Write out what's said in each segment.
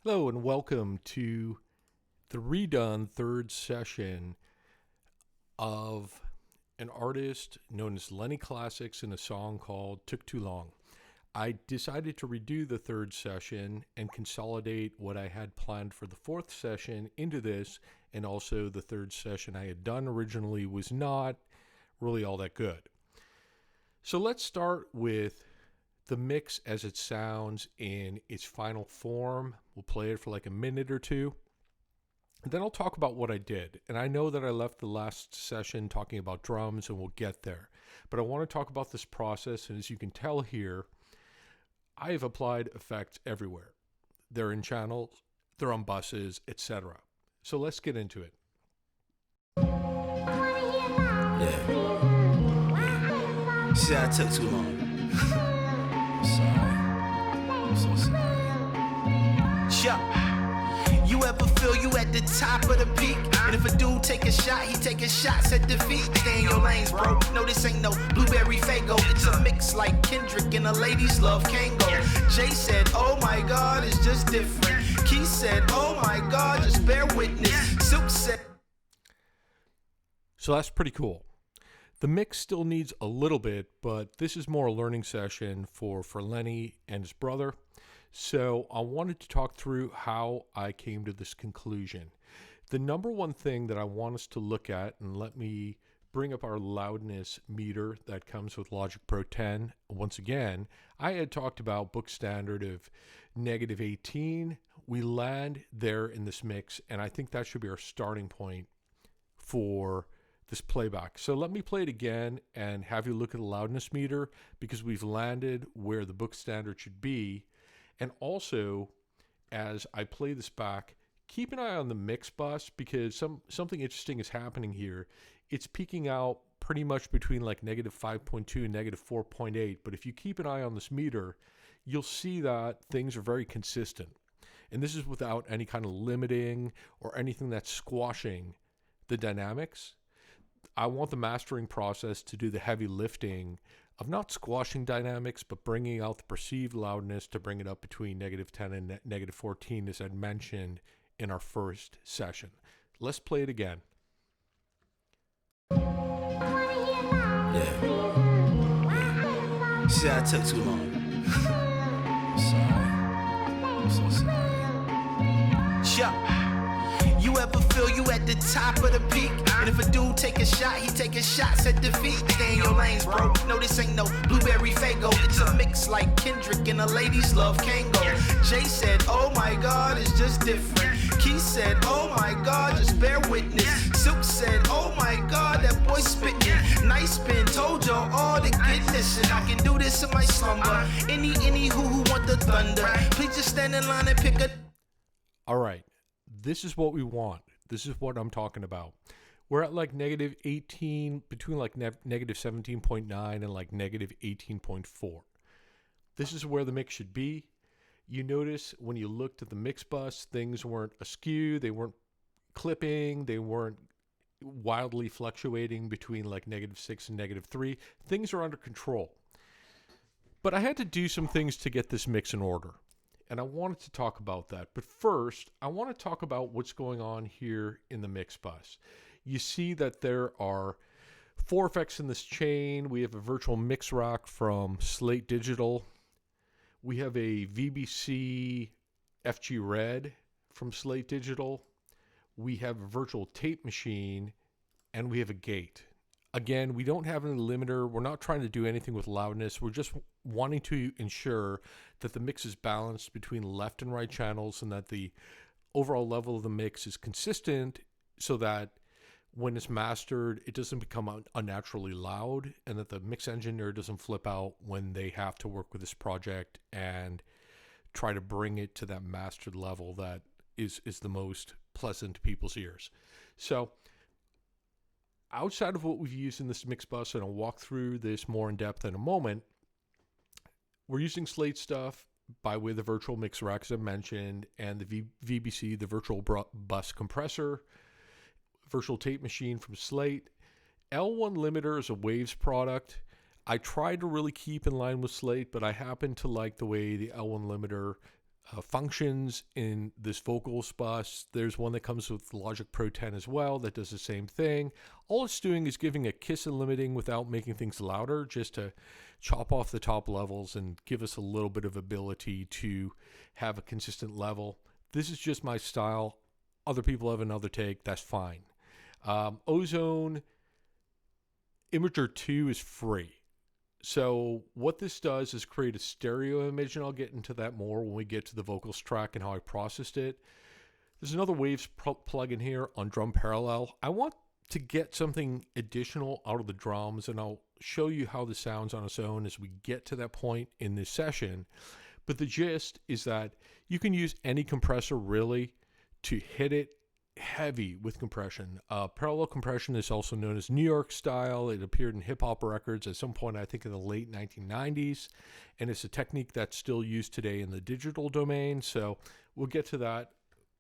Hello and welcome to the redone third session of an artist known as Lenny Classix in a song called Took Too Long. I decided to redo the third session and consolidate what I had planned for the fourth session into this, and also the third session I had done originally was not really all that good. So let's start with the mix as it sounds in its final form. We'll play it for like a minute or two. And then I'll talk about what I did. And I know that I left the last session talking about drums, and we'll get there. But I want to talk about this process. And as you can tell here, I have applied effects everywhere. They're in channels, they're on buses, etc. So let's get into it. Yeah. See, I took too long. Sorry. I'm so sorry. Yeah. You ever feel you at the top of the peak? And if a dude take a shot, he taking shots at defeat. Stay in your lanes, bro. No, this ain't no blueberry fago. It's a mix like Kendrick and a ladies love Kango. Jay said, oh my God, it's just different. Keith said, oh my God, just bear witness. Silk said. So that's pretty cool. The mix still needs a little bit, but this is more a learning session for Lenny and his brother. So I wanted to talk through how I came to this conclusion. The number one thing that I want us to look at, and let me bring up our loudness meter that comes with Logic Pro 10. Once again, I had talked about book standard of -18. We land there in this mix, and I think that should be our starting point for this playback. So let me play it again and have you look at the loudness meter, because we've landed where the book standard should be. And also, as I play this back, keep an eye on the mix bus, because something interesting is happening here. It's peaking out pretty much between like -5.2 and -4.8. But if you keep an eye on this meter, you'll see that things are very consistent. And this is without any kind of limiting or anything that's squashing the dynamics. I want the mastering process to do the heavy lifting of not squashing dynamics, but bringing out the perceived loudness to bring it up between -10 and -14, as I'd mentioned in our first session. Let's play it again. Yeah. See, I took too long. Sorry. I'm so sorry. Yeah. You ever feel you at the top of the peak? And if a dude take a shot, he taking shots at defeat. Stay in your lanes, bro. No, this ain't no blueberry fago. It's a mix like Kendrick and a ladies love Kango. Jay said, oh my God, it's just different. Keith said, oh my God, just bear witness. Silk said, oh my God, that boy spitting. Nice spin, told y'all all to get listen. I can do this in my slumber. Any who want the thunder, please just stand in line and pick a. All right. This is what we want. This is what I'm talking about. We're at like -18, between like -17.9 and like -18.4. This is where the mix should be. You notice when you looked at the mix bus, things weren't askew, they weren't clipping, they weren't wildly fluctuating between like -6 and -3. Things are under control. But I had to do some things to get this mix in order. And I wanted to talk about that. But first, I want to talk about what's going on here in the mix bus. You see that there are 4 effects in this chain. We have a virtual mix rack from Slate Digital. We have a VBC FG Red from Slate Digital. We have a virtual tape machine, and we have a gate. Again, we don't have any limiter. We're not trying to do anything with loudness. We're just wanting to ensure that the mix is balanced between left and right channels, and that the overall level of the mix is consistent, so that when it's mastered, it doesn't become unnaturally loud, and that the mix engineer doesn't flip out when they have to work with this project and try to bring it to that mastered level that is the most pleasant to people's ears. So outside of what we've used in this mix bus, and I'll walk through this more in depth in a moment, we're using Slate stuff by way of the virtual mix rack, as I mentioned, and the VBC, the virtual bus compressor, virtual tape machine from Slate. L1 limiter is a Waves product. I tried to really keep in line with Slate, but I happen to like the way the L1 limiter functions in this vocals bus. There's one that comes with Logic Pro 10 as well that does the same thing. All it's doing is giving a kiss and limiting without making things louder, just to chop off the top levels and give us a little bit of ability to have a consistent level. This is just my style. Other people have another take. That's fine. Ozone Imager 2 is free. So what this does is create a stereo image, and I'll get into that more when we get to the vocals track and how I processed it. There's another Waves plugin here on Drum Parallel. I want to get something additional out of the drums, and I'll show you how this sounds on its own as we get to that point in this session. But the gist is that you can use any compressor really to hit it heavy with compression. Parallel compression is also known as New York style. It appeared in hip hop records at some point, I think in the late 1990s, and it's a technique that's still used today in the digital domain. So we'll get to that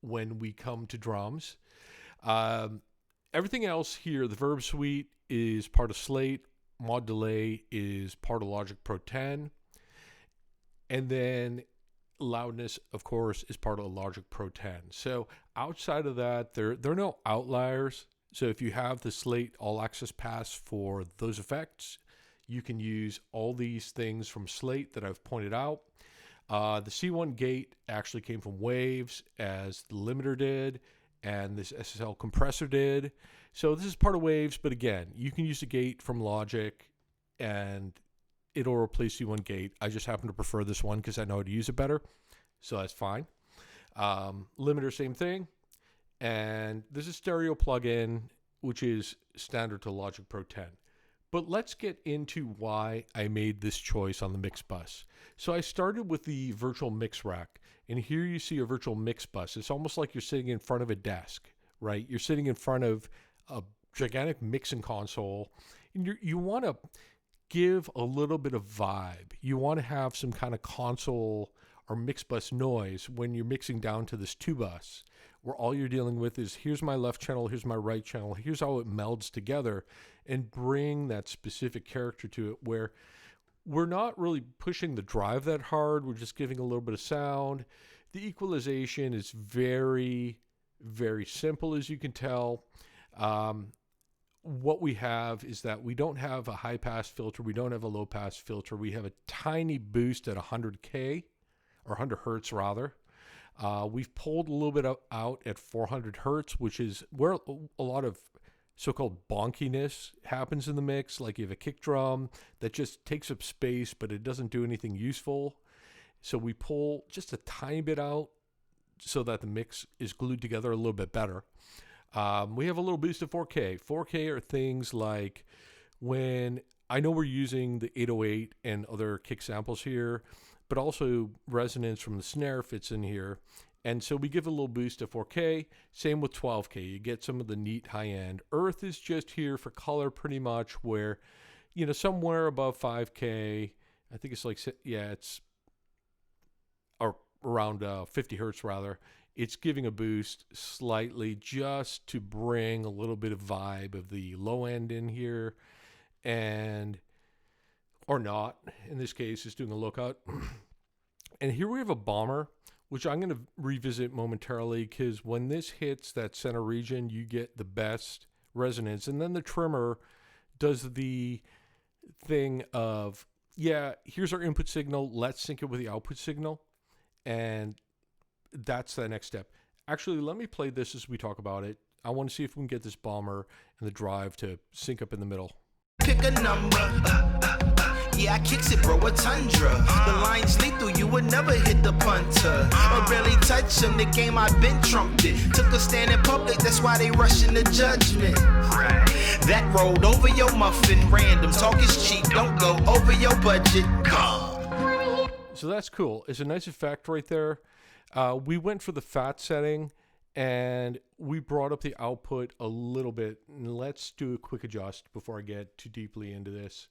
when we come to drums. Everything else here, the Verb Suite is part of Slate, Mod Delay is part of Logic Pro 10, and then loudness, of course, is part of Logic Pro 10. So outside of that, there are no outliers. So if you have the Slate All Access Pass for those effects, you can use all these things from Slate that I've pointed out. The C1 gate actually came from Waves, as the limiter did, and this SSL compressor did. So this is part of Waves, but again, you can use the gate from Logic, and it'll replace C1 gate. I just happen to prefer this one because I know how to use it better, so that's fine. Limiter, same thing. And there's a stereo plugin, which is standard to Logic Pro 10. But let's get into why I made this choice on the mix bus. So I started with the virtual mix rack, and here you see a virtual mix bus. It's almost like you're sitting in front of a desk, right? You're sitting in front of a gigantic mixing console, and you want to give a little bit of vibe. You want to have some kind of console or mix bus noise when you're mixing down to this 2-bus, where all you're dealing with is here's my left channel, here's my right channel, here's how it melds together, and bring that specific character to it, where we're not really pushing the drive that hard. We're just giving a little bit of sound. The equalization is very, very simple, as you can tell. What we have is that we don't have a high pass filter. We don't have a low pass filter. We have a tiny boost at 100K, or 100 Hertz rather. We've pulled a little bit out at 400 Hertz, which is where a lot of so-called bonkiness happens in the mix. Like you have a kick drum that just takes up space, but it doesn't do anything useful. So we pull just a tiny bit out so that the mix is glued together a little bit better. We have a little boost of 4K. 4K are things like when I know we're using the 808 and other kick samples here, but also resonance from the snare fits in here. And so we give a little boost of 4K. Same with 12K. You get some of the neat high end. Earth is just here for color pretty much, where, you know, somewhere above 5K. I think it's like, yeah, it's around 50 Hertz rather. It's giving a boost slightly just to bring a little bit of vibe of the low end in here, and or not. In this case, it's doing a low cut. And here we have a bomber, which I'm going to revisit momentarily, because when this hits that center region, you get the best resonance. And then the trimmer does the thing of, yeah, here's our input signal. Let's sync it with the output signal. And that's the next step. Actually, let me play this as we talk about it. I want to see if we can get this bomber and the drive to sync up in the middle. Pick a number. Yeah, I kicks it, bro, a tundra. The line's lethal, you would never hit the punter. Or barely touch him, the game I've been trumped it. Took a stand in public, that's why they rushing to judgment. That rolled over your muffin, random. Talk is cheap, don't go over your budget. So that's cool. It's a nice effect right there. We went for the fat setting, and we brought up the output a little bit. And let's do a quick adjust before I get too deeply into this.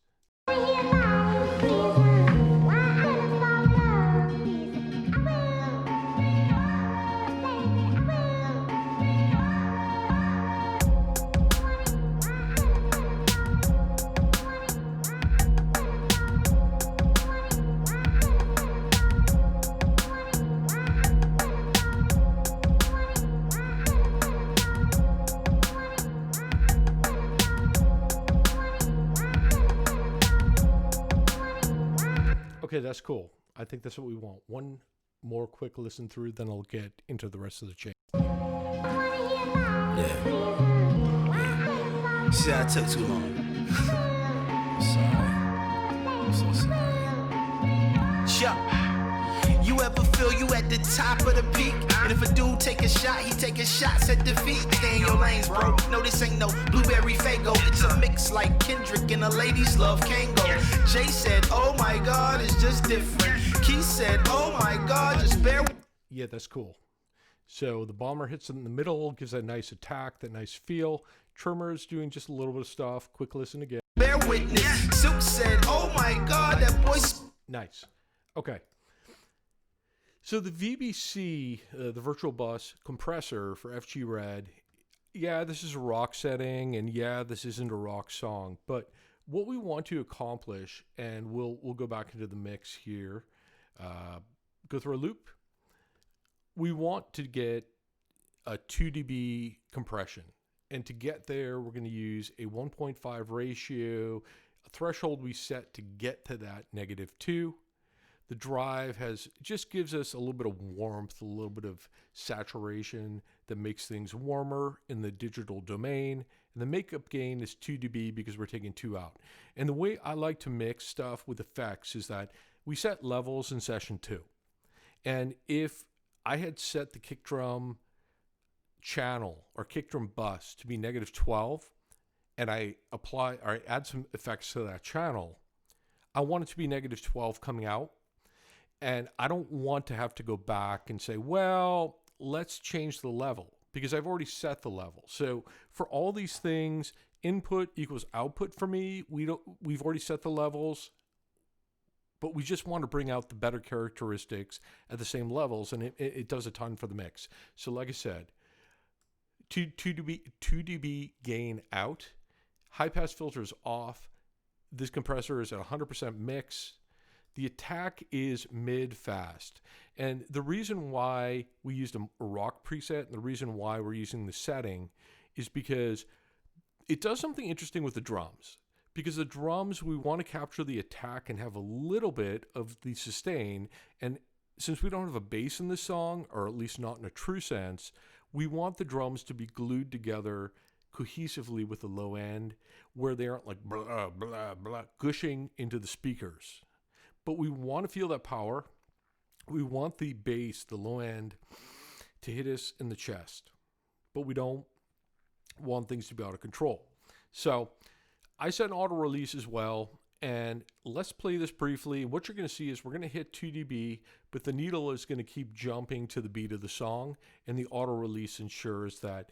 Yeah, that's cool. I think that's what we want. One more quick listen through, then I'll get into the rest of the chain. Yeah. See, I took too long. I'm sorry. I'm so sorry. Chuck, you ever feel you at the top of the peak? And if a dude take a shot, he taking shots at defeat. Stay in your lanes, bro. No, this ain't no blueberry fago. It's a mix like Kendrick and a lady's love Kango. Jay said, oh my God, it's just different. Keith said, oh my God, just bear with. Yeah, that's cool. So the bomber hits in the middle, gives that nice attack, that nice feel. Tremor's doing just a little bit of stuff. Quick listen again. Bear witness. Silk said, oh my God, that boy's... Nice. Okay. So the VBC, the virtual bus compressor for FG Red, yeah, this is a rock setting, and yeah, this isn't a rock song. But what we want to accomplish, and we'll go back into the mix here, go through a loop. We want to get a 2 dB compression. And to get there, we're going to use a 1.5 ratio, a threshold we set to get to that -2. The drive just gives us a little bit of warmth, a little bit of saturation that makes things warmer in the digital domain. And the makeup gain is 2 dB because we're taking 2 out. And the way I like to mix stuff with effects is that we set levels in session 2. And if I had set the kick drum channel or kick drum bus to be -12, and I add some effects to that channel, I want it to be -12 coming out. And I don't want to have to go back and say, well, let's change the level, because I've already set the level. So for all these things, input equals output for me. We've already set the levels, but we just want to bring out the better characteristics at the same levels, and it does a ton for the mix. So like I said, 2 dB gain out, high pass filter is off. This compressor is at 100% mix. The attack is mid-fast. And the reason why we used a rock preset and the reason why we're using the setting is because it does something interesting with the drums. Because the drums, we want to capture the attack and have a little bit of the sustain. And since we don't have a bass in this song, or at least not in a true sense, we want the drums to be glued together cohesively with the low end, where they aren't like blah, blah, blah, gushing into the speakers. But we want to feel that power. We want the bass, the low end, to hit us in the chest. But we don't want things to be out of control. So I set an auto release as well. And let's play this briefly. What you're going to see is we're going to hit 2 dB, but the needle is going to keep jumping to the beat of the song. And the auto release ensures that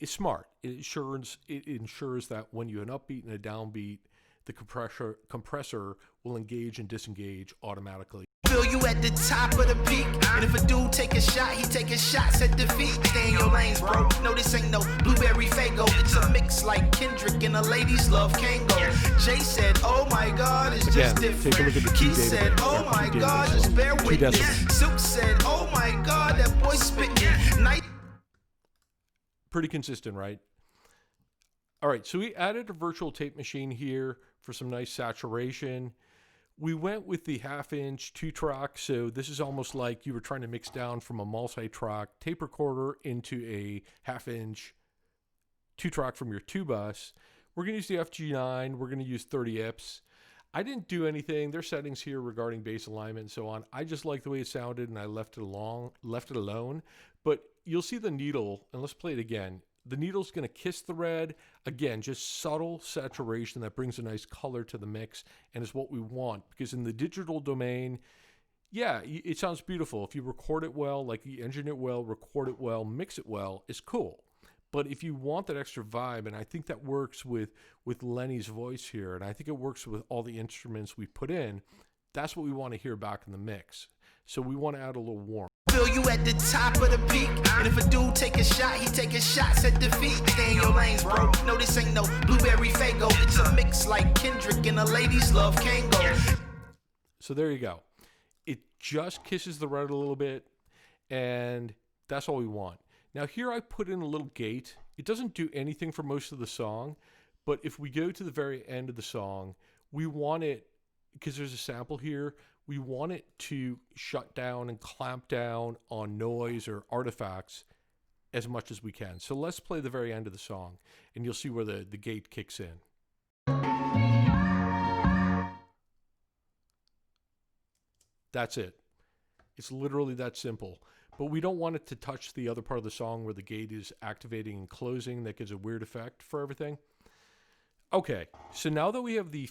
it's smart. It ensures that when you have an upbeat and a downbeat, the compressor will engage and disengage automatically. Feel you at the top of the peak. And if a dude take a shot, he taking shots at defeat. Stay in your lanes, bro. No, this ain't no blueberry fago. It's a mix like Kendrick and a lady's love Kango. Jay said, oh my God, it's just different. Take a look at the Keith said, oh my God, just bear witness. Silk said, oh my God, that boy spitting. Pretty consistent, right? All right, so we added a virtual tape machine here for some nice saturation. We went with the 1/2-inch 2-track, so this is almost like you were trying to mix down from a multi-track tape recorder into a 1/2-inch 2-track from your 2-bus. We're going to use the FG9. We're going to use 30 IPS. I didn't do anything. There's settings here regarding bass alignment and so on. I just like the way it sounded, and I left it alone. But you'll see the needle, and let's play it again. The needle's going to kiss the red. Again, just subtle saturation that brings a nice color to the mix, and is what we want. Because in the digital domain, yeah, it sounds beautiful. If you record it well, like you engine it well, record it well, mix it well, it's cool. But if you want that extra vibe, and I think that works with Lenny's voice here, and I think it works with all the instruments we put in, that's what we want to hear back in the mix. So we want to add a little warmth. Feel you at the top of the peak. And if a dude take a shot, he taking shots at defeat. Stay in your lanes, bro. No, this ain't no blueberry fago. It's a mix like Kendrick and a lady's love Kango. So there you go. It just kisses the red a little bit, and that's all we want. Now here I put in a little gate. It doesn't do anything for most of the song, but if we go to the very end of the song, we want it, because there's a sample here, we want it to shut down and clamp down on noise or artifacts as much as we can. So let's play the very end of the song, and you'll see where the gate kicks in. That's it. It's literally that simple. But we don't want it to touch the other part of the song where the gate is activating and closing. That gives a weird effect for everything. Okay, so now that we have the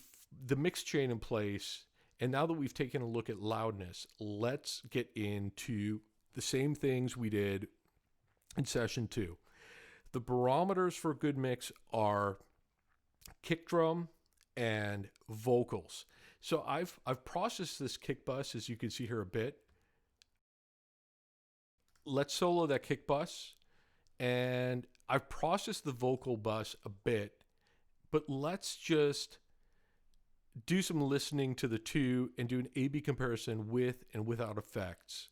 mix chain in place, and now that we've taken a look at loudness, let's get into the same things we did in session 2. The barometers for a good mix are kick drum and vocals. So I've processed this kick bus, as you can see here, a bit. Let's solo that kick bus, and I've processed the vocal bus a bit, but let's just do some listening to the two and do an A/B comparison with and without effects.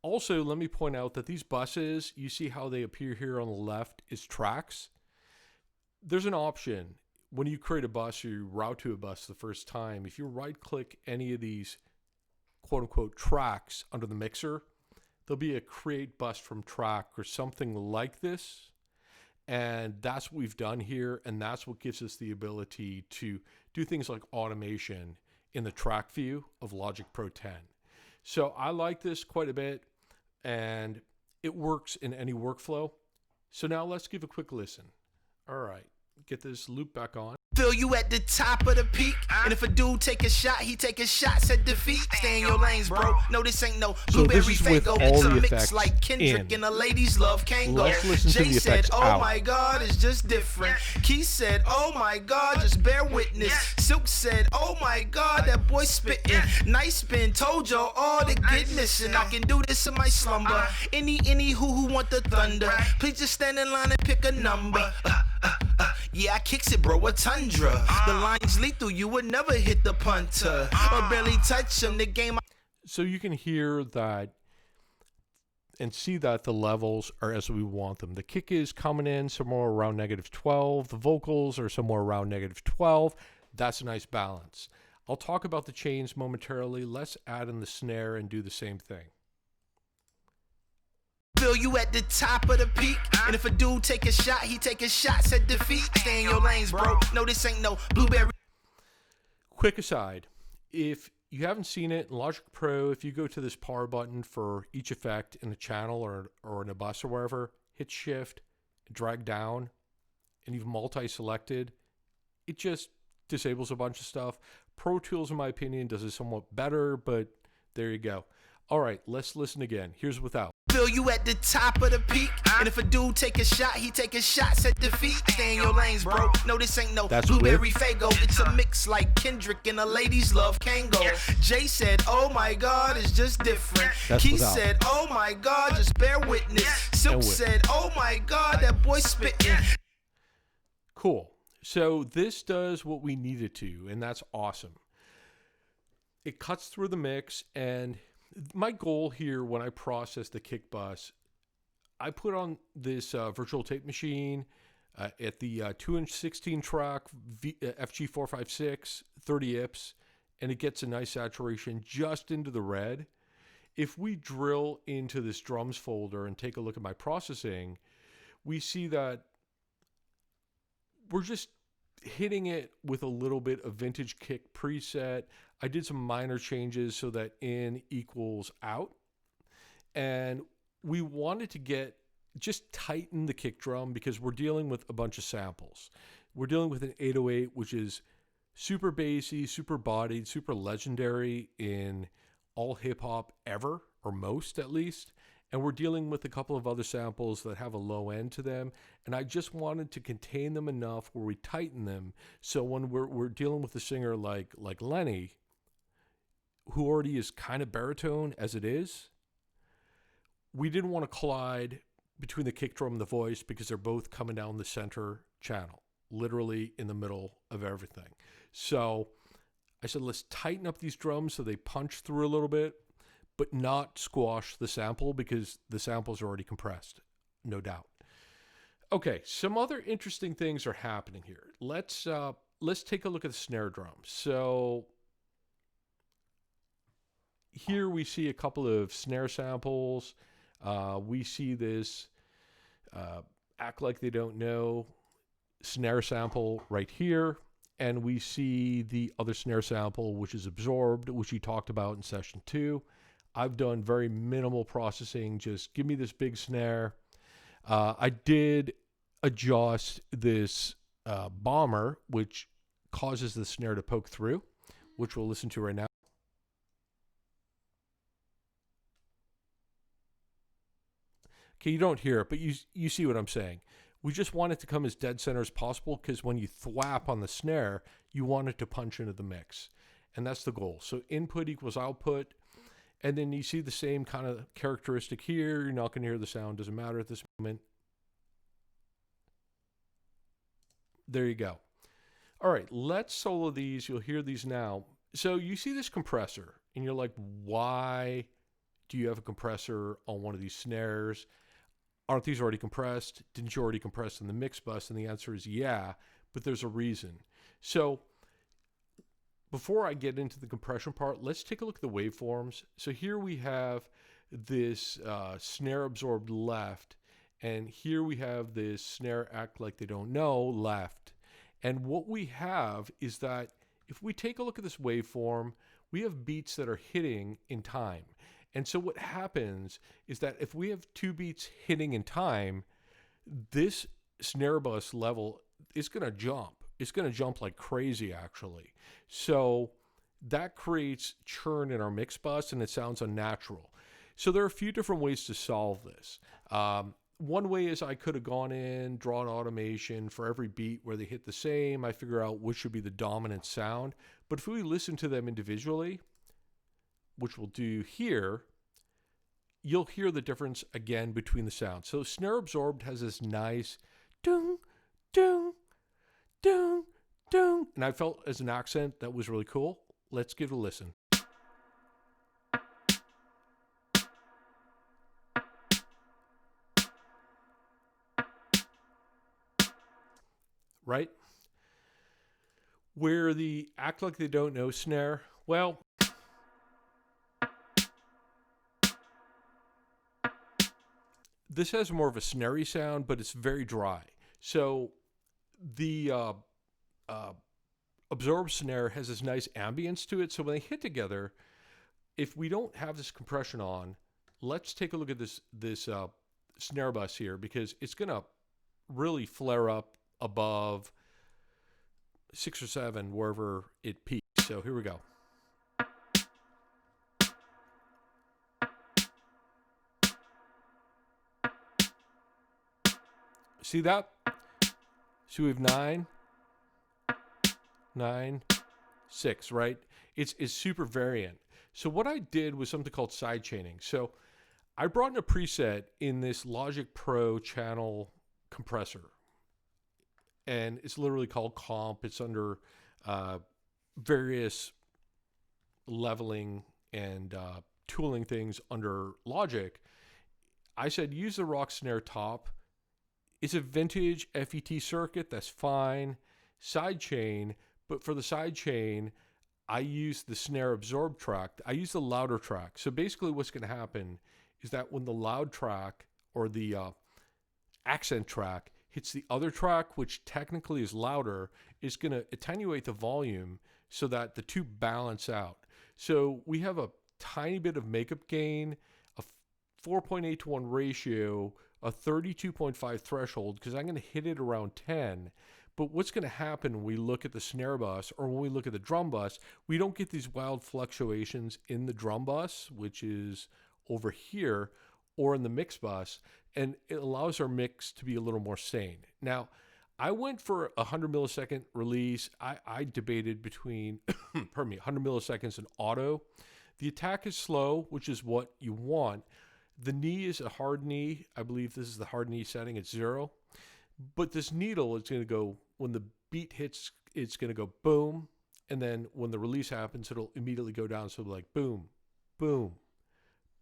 Also, let me point out that these buses, you see how they appear here on the left, is tracks. There's an option when you create a bus or you route to a bus the first time. If you right click any of these quote unquote tracks under the mixer, there'll be a create bus from track or something like this. And that's what we've done here. And that's what gives us the ability to do things like automation in the track view of Logic Pro 10. So I like this quite a bit, and it works in any workflow. So now let's give a quick listen. All right, get this loop back on. Feel you at the top of the peak. And if a dude take a shot, he taking shots at defeat. Stay in your lanes, bro. No, this ain't no blueberry fago. It's a mix like Kendrick and a ladies love Kango. Jay said, oh my God, it's just different. Keith said, oh my God, just bear witness. Silk said, oh my God, that boy spitting. Nice spin, told y'all all the goodness. And I can do this in my slumber. Any who want the thunder, please just stand in line and pick a number. Yeah, I kicks it, bro, a tundra. The line's lethal, you would never hit the punter or barely touch him. The game. So you can hear that and see that the levels are as we want them. The kick is coming in somewhere around -12. The vocals are somewhere around -12. That's a nice balance. I'll talk about the chains momentarily. Let's add in the snare and do the same thing. Feel you at the top of the peak. And if a dude take a shot, he taking shots at defeat. Stay in your lanes, bro. No, this ain't no blueberry. Quick aside, if you haven't seen it in Logic Pro, if you go to this power button for each effect in a channel or in a bus or wherever, hit shift, drag down, and you've multi-selected, it just disables a bunch of stuff. Pro Tools, in my opinion, does it somewhat better, but there you go. All right, let's listen again. Here's without. Feel you at the top of the peak. And if a dude take a shot, he taking shots at defeat. Stay in your lanes, bro. No, this ain't no blueberry fago. It's a mix like Kendrick and a ladies love Kango. Jay said, oh my God, it's just different. Keith said, oh my God, just bear witness. Silk said, oh my God, that boy spitting. Cool. So this does what we need it to, and that's awesome. It cuts through the mix, and my goal here when I process the kick bus, I put on this virtual tape machine at the 2-inch 16 track FG456 30 IPS, and it gets a nice saturation just into the red. If we drill into this drums folder and take a look at my processing, we see that we're just hitting it with a little bit of vintage kick preset. I did some minor changes so that in equals out. And we wanted to just tighten the kick drum because we're dealing with a bunch of samples. We're dealing with an 808, which is super bassy, super bodied, super legendary in all hip hop ever, or most at least. And we're dealing with a couple of other samples that have a low end to them. And I just wanted to contain them enough where we tighten them. So when we're dealing with a singer like Lenny, who already is kind of baritone as it is, we didn't want to collide between the kick drum and the voice because they're both coming down the center channel, literally in the middle of everything. So I said, let's tighten up these drums so they punch through a little bit, but not squash the sample because the sample's already compressed, no doubt. Okay, some other interesting things are happening here. Let's take a look at the snare drum. So here we see a couple of snare samples. We see this act like they don't know snare sample right here. And we see the other snare sample, which is absorbed, which we talked about in session 2. I've done very minimal processing. Just give me this big snare. I did adjust this bomber, which causes the snare to poke through, which we'll listen to right now. Okay, you don't hear it, but you see what I'm saying. We just want it to come as dead center as possible, because when you thwap on the snare, you want it to punch into the mix. And that's the goal. So input equals output. And then you see the same kind of characteristic here. You're not going to hear the sound. Doesn't matter at this moment. There you go. All right, let's solo these. You'll hear these now. So you see this compressor, and you're like, why do you have a compressor on one of these snares? Aren't these already compressed? Didn't you already compress in the mix bus? And the answer is yeah, but there's a reason. So before I get into the compression part, let's take a look at the waveforms. So here we have this snare absorbed left, and here we have this snare act like they don't know left. And what we have is that if we take a look at this waveform, we have beats that are hitting in time. And so what happens is that if we have 2 beats hitting in time, this snare bus level is going to jump. It's going to jump like crazy, actually. So that creates churn in our mix bus, and it sounds unnatural. So there are a few different ways to solve this. One way is I could have gone in, drawn automation for every beat where they hit the same. I figure out which should be the dominant sound. But if we listen to them individually, which we'll do here, you'll hear the difference again between the sounds. So snare absorbed has this nice dung, dung, dung, dung. And I felt as an accent that was really cool. Let's give it a listen. Right? Where the act like they don't know snare, well, this has more of a snarey sound, but it's very dry. So the absorbed snare has this nice ambience to it. So when they hit together, if we don't have this compression on, let's take a look at this snare bus here, because it's going to really flare up above 6 or 7 wherever it peaks. So here we go. See that? So we have 9, 9, 6, right? It's super variant. So what I did was something called side chaining. So I brought in a preset in this Logic Pro channel compressor, and it's literally called comp. It's under various leveling and tooling things under Logic. I said use the rock snare top. It's a vintage FET circuit, that's fine. Sidechain, but for the sidechain, I use the snare absorb track. I use the louder track. So basically what's going to happen is that when the loud track or the accent track hits the other track, which technically is louder, is going to attenuate the volume so that the two balance out. So we have a tiny bit of makeup gain, a 4.8 to 1 ratio, a 32.5 threshold, because I'm going to hit it around 10. But what's going to happen when we look at the snare bus or when we look at the drum bus, we don't get these wild fluctuations in the drum bus, which is over here, or in the mix bus, and it allows our mix to be a little more sane. Now, I went for a 100 millisecond release. I debated between, 100 milliseconds and auto. The attack is slow, which is what you want. The knee is a hard knee. I believe this is the hard knee setting. It's 0. But this needle is going to go, when the beat hits, it's going to go boom. And then when the release happens, it'll immediately go down. So it'll be like boom, boom,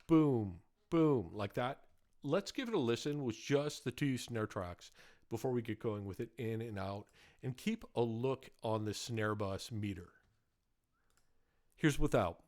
boom, boom, like that. Let's give it a listen with just the 2 snare tracks before we get going with it in and out. And keep a look on the snare bus meter. Here's without.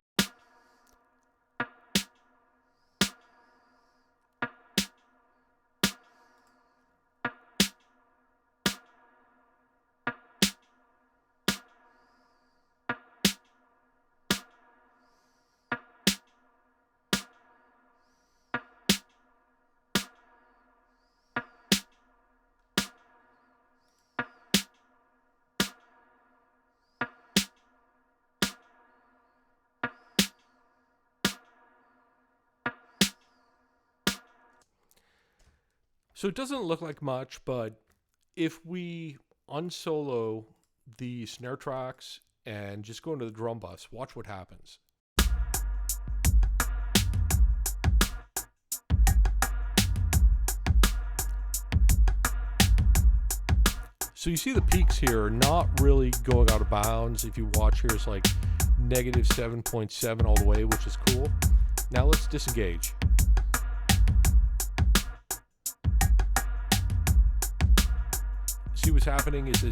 So it doesn't look like much, but if we unsolo the snare tracks and just go into the drum bus, watch what happens. So you see the peaks here are not really going out of bounds. If you watch here, it's like negative 7.7 all the way, which is cool. Now let's disengage. See what's happening is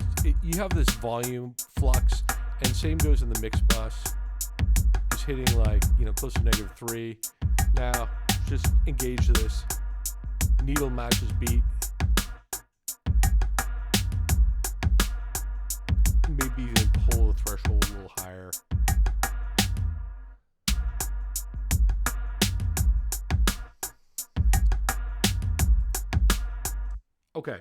you have this volume flux, and same goes in the mix bus. It's hitting like, close to -3. Now just engage this. Needle matches beat. Maybe even pull the threshold a little higher. Okay,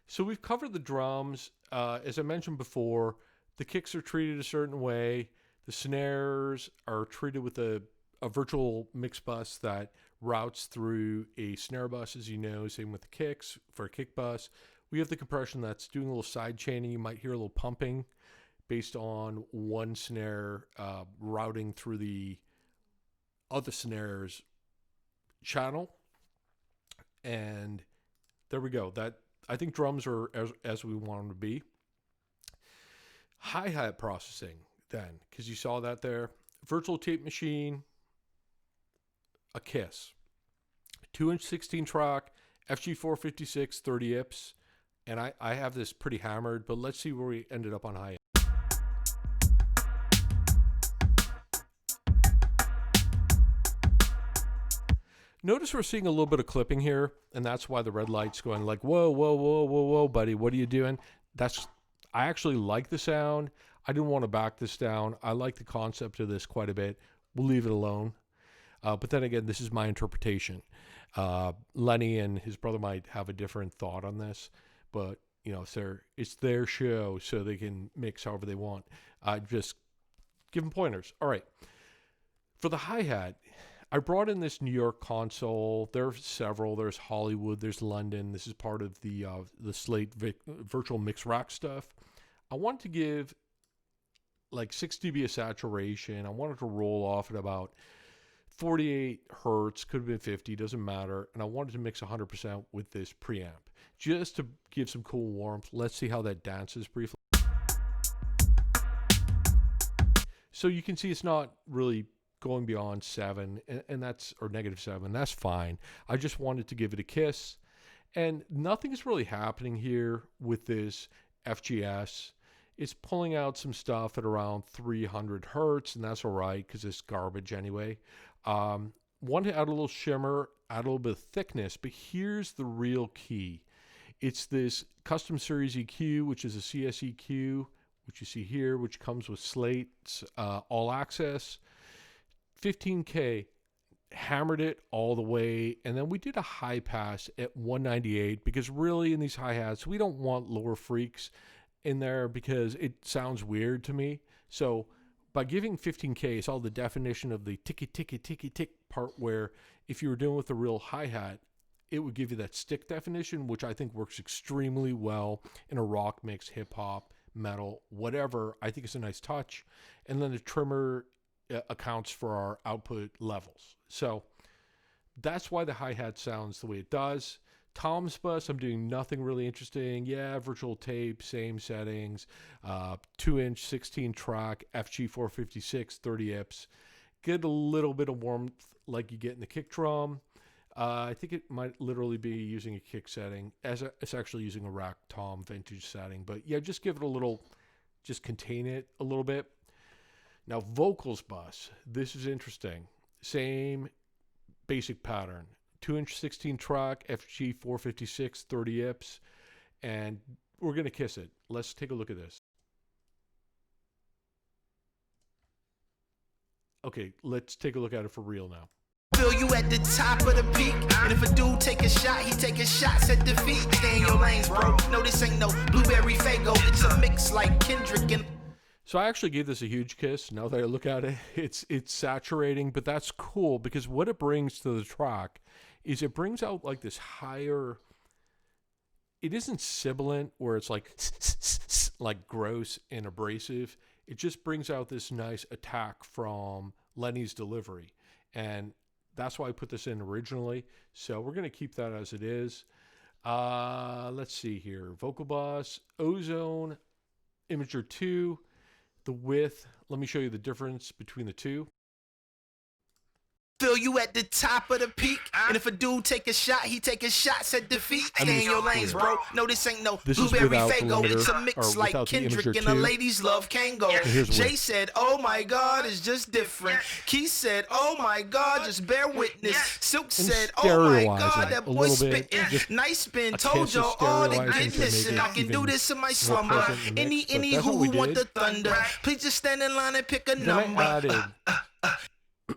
so we've covered the drums. As I mentioned before, the kicks are treated a certain way. The snares are treated with a virtual mix bus that routes through a snare bus, as you know. Same with the kicks for a kick bus. We have the compression that's doing a little side chaining. You might hear a little pumping based on one snare routing through the other snare's channel. And there we go. That, I think drums are as we want them to be. Hi-hat processing then, because you saw that there. Virtual tape machine, a Kiss. 2-inch 16 track, FG456, 30 IPS. And I have this pretty hammered, but let's see where we ended up on hi-hat. Notice we're seeing a little bit of clipping here, and that's why the red light's going like, whoa, whoa, whoa, whoa, whoa, buddy, what are you doing? I actually like the sound. I didn't want to back this down. I like the concept of this quite a bit. We'll leave it alone. But then again, this is my interpretation. Lenny and his brother might have a different thought on this, but it's their show, so they can mix however they want. Just give them pointers. All right. For the hi-hat, I brought in this New York console. There are several. There's Hollywood. There's London. This is part of the Slate virtual mix rack stuff. I wanted to give like 6 dB of saturation. I wanted to roll off at about 48 hertz. Could have been 50. Doesn't matter. And I wanted to mix 100% with this preamp just to give some cool warmth. Let's see how that dances briefly. So you can see it's not really going beyond 7, and that's, or -7, that's fine. I just wanted to give it a kiss, and nothing's really happening here with this FGS. It's pulling out some stuff at around 300 hertz, and that's all right because it's garbage anyway. Want to add a little shimmer, add a little bit of thickness, but here's the real key. It's this custom series EQ, which is a CS EQ, which you see here, which comes with Slate's all access. 15K, hammered it all the way, and then we did a high pass at 198 because really in these hi-hats we don't want lower freaks in there because it sounds weird to me. So by giving 15K, it's all the definition of the ticky ticky ticky tick part, where if you were doing with the real hi-hat, it would give you that stick definition, which I think works extremely well in a rock mix, hip hop, metal, whatever. I think it's a nice touch. And then the trimmer accounts for our output levels. So that's why the hi-hat sounds the way it does. Tom's bus, I'm doing nothing really interesting. Yeah, virtual tape, same settings. 2-inch 16 track, FG456, 30 IPS. Get a little bit of warmth like you get in the kick drum. I think it might literally be using a kick setting. It's actually using a rack tom vintage setting. But yeah, just give it a little, just contain it a little bit. Now, vocals bus, this is interesting. Same basic pattern. 2-inch 16 track, FG456, 30 IPS, and we're going to kiss it. Let's take a look at this. Okay, let's take a look at it for real now. Feel you at the top of the peak, and if a dude take a shot, he taking shots at defeat. Stay in your lanes, bro. No, this ain't no blueberry fago. It's a mix like Kendrick and... So I actually gave this a huge kiss. Now that I look at it, it's saturating, but that's cool because what it brings to the track is it brings out like this higher it isn't sibilant where it's like like gross and abrasive. It just brings out this nice attack from Lenny's delivery. And that's why I put this in originally. So we're going to keep that as it is. Let's see here. Vocal bus, ozone, imager 2, the width. Let me show you the difference between the two. Feel you at the top of the peak, and if a dude take a shot, he taking shots at defeat. Stay in your lanes, bro. No, this ain't no blueberry fago. It's a mix like Kendrick and a ladies love Kango. Jay said, "Oh my God, it's just different." Keith said, "Oh my God, just bear witness." Silk said, "Oh my God, that boy spitting." Nice spin, told y'all all to get missing. I can do this in my slumber. Any who want the thunder, please just stand in line and pick a number.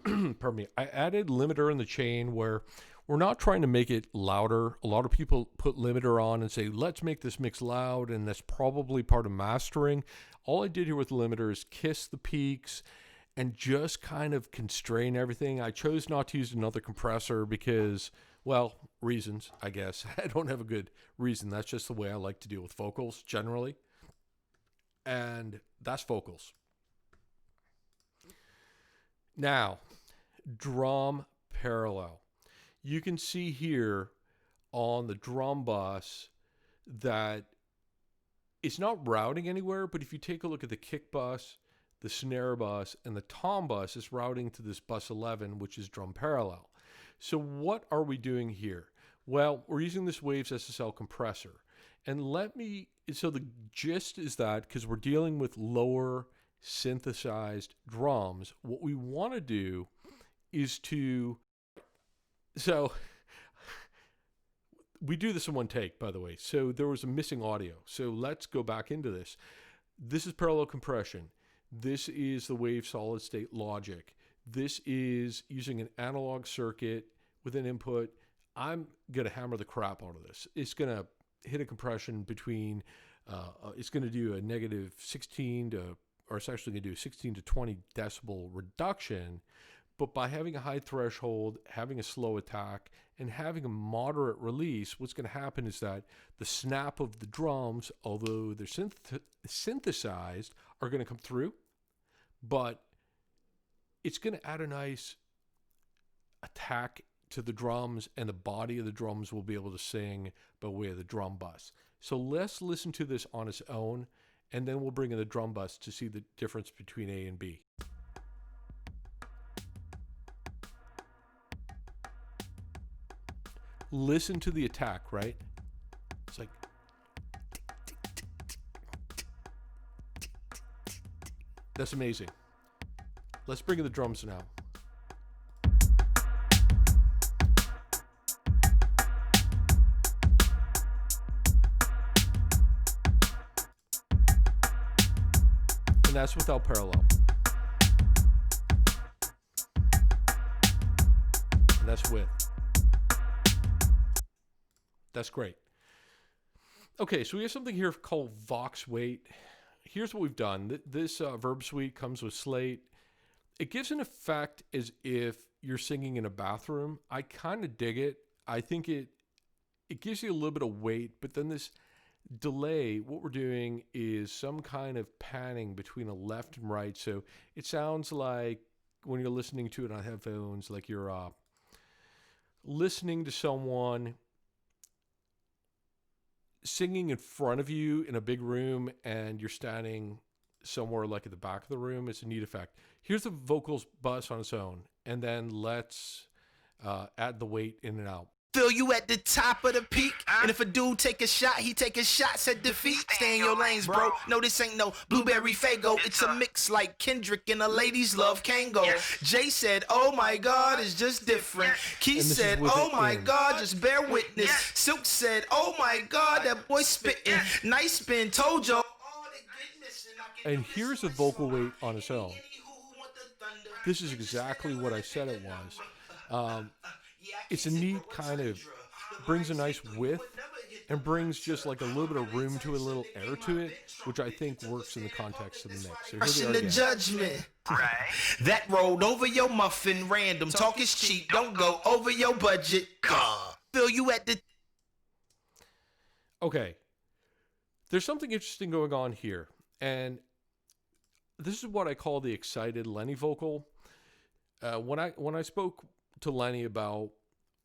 Pardon me. I added limiter in the chain where we're not trying to make it louder. A lot of people put limiter on and say, let's make this mix loud, and that's probably part of mastering. All I did here with the limiter is kiss the peaks and just kind of constrain everything. I chose not to use another compressor because, well, reasons, I guess. I don't have a good reason. That's just the way I like to deal with vocals generally. And that's vocals. Now, drum parallel. You can see here on the drum bus that it's not routing anywhere, but if you take a look at the kick bus, the snare bus, and the tom bus, it's routing to this bus 11, which is drum parallel. So what are we doing here? Well, we're using this Waves SSL compressor. And so the gist is that because we're dealing with lower synthesized drums, what we want to do is so we do this in one take, by the way. So there was a missing audio. So let's go back into this. This is parallel compression. This is the Wave solid state logic. This is using an analog circuit with an input. I'm going to hammer the crap out of this. It's going to hit a compression between, it's going to do a negative 16 to, or it's actually going to do a 16 to 20 decibel reduction. But by having a high threshold, having a slow attack, and having a moderate release, what's going to happen is that the snap of the drums, although they're synthesized, are going to come through. But it's going to add a nice attack to the drums, and the body of the drums will be able to sing by way of the drum bus. So let's listen to this on its own, and then we'll bring in the drum bus to see the difference between A and B. Listen to the attack, right? It's like... That's amazing. Let's bring in the drums now. And that's without parallel. And that's with. That's great. Okay, so we have something here called Vox Weight. Here's what we've done. This verb suite comes with Slate. It gives an effect as if you're singing in a bathroom. I kind of dig it. I think it gives you a little bit of weight, but then this delay, what we're doing is some kind of panning between a left and right. So it sounds like when you're listening to it on headphones, like you're listening to someone singing in front of you in a big room and you're standing somewhere like at the back of the room. It's a neat effect. Here's the vocals bus on its own, and then let's add the weight in and out. Feel you at the top of the peak, and if a dude take a shot, he taking shots at defeat. Stay in your lanes, bro. No, this ain't no blueberry fago. It's a mix like Kendrick and the ladies love Kango. Jay said, "Oh my God, it's just different." Keith said, "Oh my God, just bear witness." Silk said, "Oh my God, that boy spitting." Nice spin, told y'all. And here's the vocal weight on its own. This is exactly what I said it was. It's a neat kind of, brings a nice width and brings just like a little bit of room to it, a little air to it, which I think works in the context of the mix. So Question the judgment. That rolled over your muffin random. Talk is cheap, don't go over your budget. Feel you at the... Okay. There's something interesting going on here. And this is what I call the excited Lenny vocal. When I spoke to Lenny about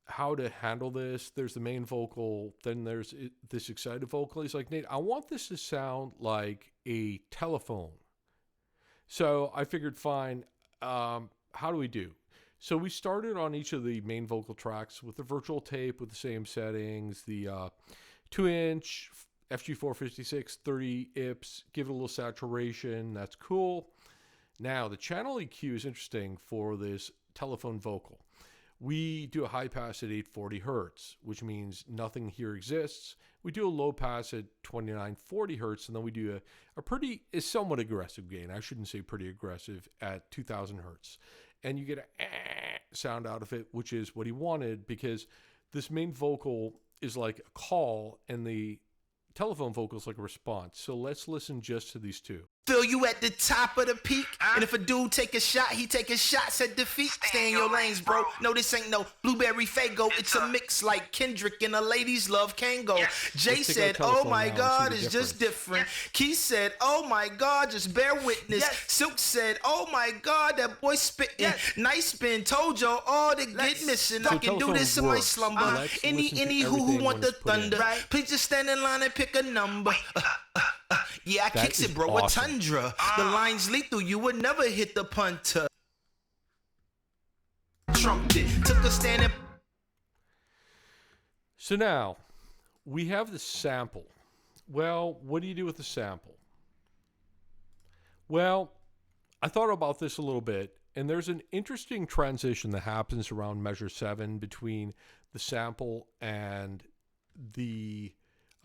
how to handle this, there's the main vocal, then there's this excited vocal. He's like, Nate, I want this to sound like a telephone. So I figured, fine, how do we do? So we started on each of the main vocal tracks with the virtual tape with the same settings, the 2-inch FG456, 30 IPS, give it a little saturation, that's cool. Now, the channel EQ is interesting for this telephone vocal. We do a high pass at 840 hertz, which means nothing here exists. We do a low pass at 2940 hertz, and then we do a somewhat aggressive gain. I shouldn't say pretty aggressive, at 2000 hertz. And you get a sound out of it, which is what he wanted, because this main vocal is like a call, and the telephone vocal is like a response. So let's listen just to these two. Feel you at the top of the peak. And if a dude take a shot, he taking shots at defeat. Stay in your lanes, bro. No, this ain't no blueberry Fago. It's a mix like Kendrick and a ladies love Kango. Jay said, oh my God, it's just different. Keith said, oh my God, just bear witness. Silk said, oh my God, that boy spitting. Nice spin, told y'all all to get missing. I can do this in my slumber. Any who want the thunder. Please just stand in line and pick a number. Yeah, I kicks it, bro. With Tundra. The line's lethal. You would never hit the punter. Trumped it. Took a stand and... So now, we have the sample. Well, what do you do with the sample? Well, I thought about this a little bit, and there's an interesting transition that happens around measure 7 between the sample and the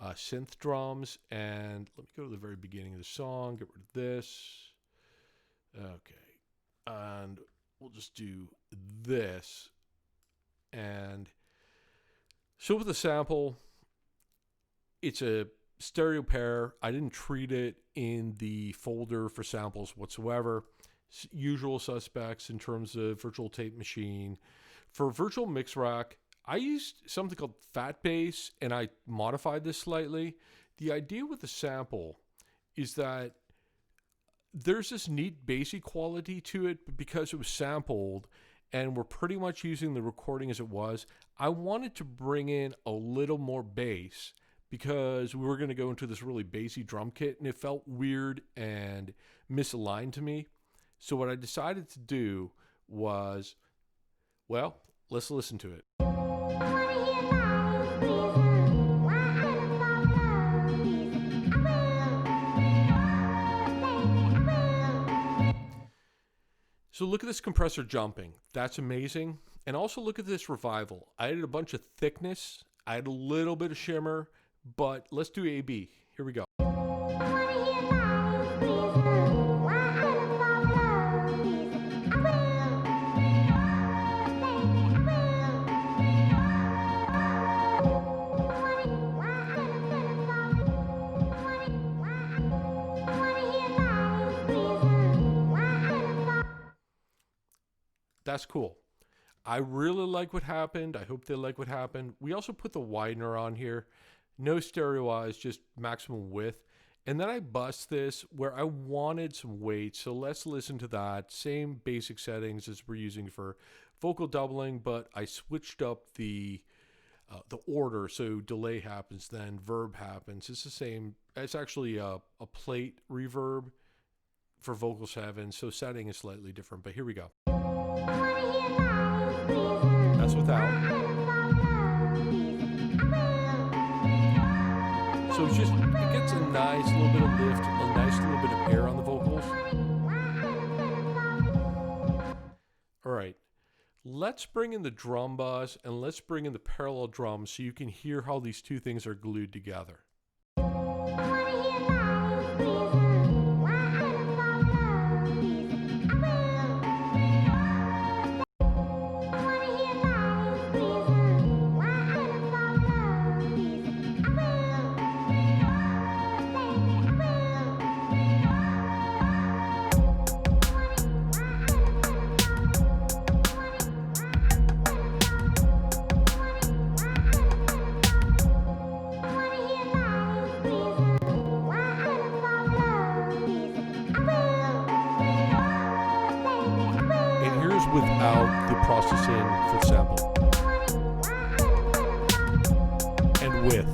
synth drums. And let me go to the very beginning of the song, get rid of this. Okay. And we'll just do this. And so with the sample, it's a stereo pair. I didn't treat it in the folder for samples whatsoever. Usual suspects in terms of virtual tape machine. For virtual mix rack, I used something called Fat Bass, and I modified this slightly. The idea with the sample is that there's this neat bassy quality to it, but because it was sampled and we're pretty much using the recording as it was, I wanted to bring in a little more bass because we were going to go into this really bassy drum kit, and it felt weird and misaligned to me. So what I decided to do was, well, let's listen to it. So look at this compressor jumping. That's amazing. And also look at this revival. I added a bunch of thickness. I had a little bit of shimmer, but let's do A-B. Here we go. That's cool. I really like what happened. I hope they like what happened. We also put the widener on here. No stereo eyes, just maximum width. And then I bust this where I wanted some weight. So let's listen to that. Same basic settings as we're using for vocal doubling, but I switched up the order. So delay happens, then verb happens. It's the same. It's actually a plate reverb for vocal 7. So setting is slightly different, but here we go. That's without. So it's just, it gets a nice little bit of lift, a nice little bit of air on the vocals. All right, let's bring in the drum bus and let's bring in the parallel drums so you can hear how these two things are glued together. without the processing for the sample. And with.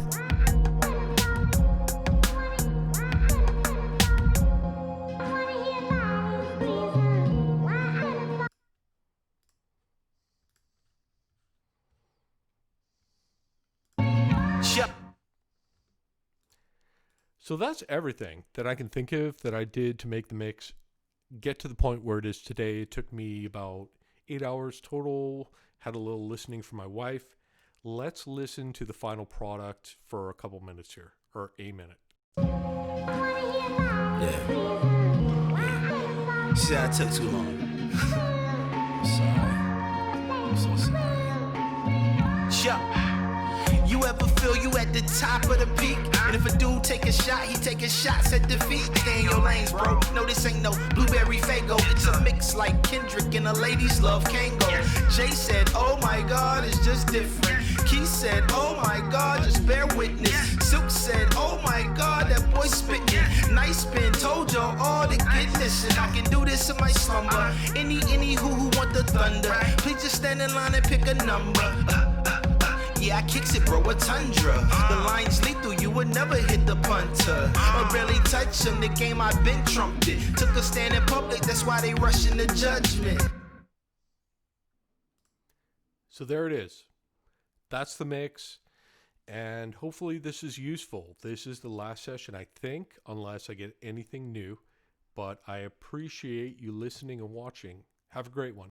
So that's everything that I can think of that I did to make the mix get to the point where it is today. It took me about 8 hours total. Had a little listening from my wife. Let's listen to the final product for a couple minutes here, or a minute. Yeah. See, I took too long. Sorry. I'm so sorry. Yeah. You ever feel you at the top of the peak? And if a dude take a shot, he taking shots at defeat. Stay in your lanes, bro. No, this ain't no blueberry Fago. It's a mix like Kendrick and a lady's love Kango. Jay said, oh my God, it's just different. Keith said, oh my God, just bear witness. Silk said, oh my God, that boy spittin'. Nice spin, told y'all all to get this. And I can do this in my slumber. Any who want the thunder, please just stand in line and pick a number. Yeah, I kicks it, bro, a tundra. The lines lethal, you would never hit the punter. Or barely touch him, the game I've been trumped it. Took a stand in public, that's why they rushing the judgment. So there it is. That's the mix. And hopefully this is useful. This is the last session, I think, unless I get anything new. But I appreciate you listening and watching. Have a great one.